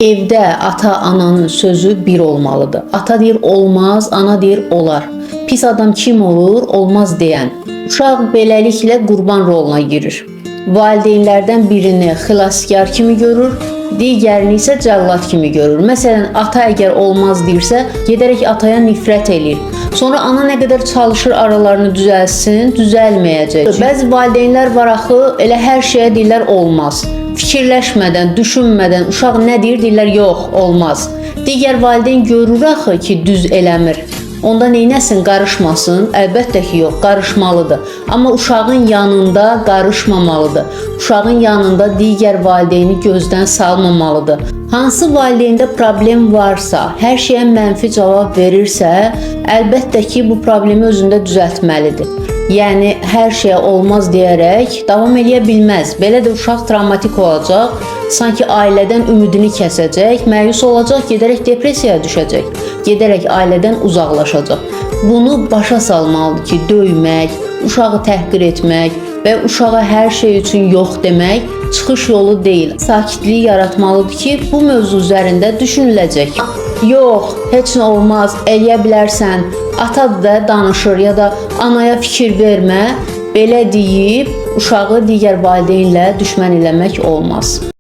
Evdə ata-ananın sözü bir olmalıdır. Ata deyir olmaz, ana deyir olar. Pis adam kim olur? Olmaz deyən. Uşaq beləliklə qurban roluna girir. Valideynlərdən birini xilaskar kimi görür, digərini isə cəllad kimi görür. Məsələn, ata əgər olmaz deyirsə, gedərək ataya nifrət eləyir. Sonra ana nə qədər çalışır aralarını düzəlsin, düzəlməyəcək. Bəzi valideynlər var axı, elə hər şeyə deyirlər olmaz. Fikirləşmədən, düşünmədən uşaq nə deyir, deyirlər yox, olmaz. Digər valideyn görür axı ki, düz eləmir. Onda neynəsin, qarışmasın? Əlbəttə ki, yox, qarışmalıdır. Amma uşağın yanında qarışmamalıdır. Uşağın yanında digər valideyni gözdən salmamalıdır. Hansı valideyndə problem varsa, hər şeyə mənfi cavab verirsə, əlbəttə ki, bu problemi özündə düzəltməlidir. Yəni, hər şeyə olmaz deyərək davam edə bilməz. Belə də uşaq travmatik olacaq, sanki ailədən ümidini kəsəcək, məyus olacaq, gedərək depressiyaya düşəcək, gedərək ailədən uzaqlaşacaq. Bunu başa salmalıdır ki, döymək, uşağı təhqir etmək və uşağa hər şey üçün yox demək çıxış yolu deyil. Sakitlik yaratmalıdır ki, bu mövzu üzərində düşünüləcək. Yox, heç nə olmaz, eləyə bilərsən, ata da danışır ya da anaya fikir vermə, belə deyib uşağı digər valideynlə düşmən eləmək olmaz.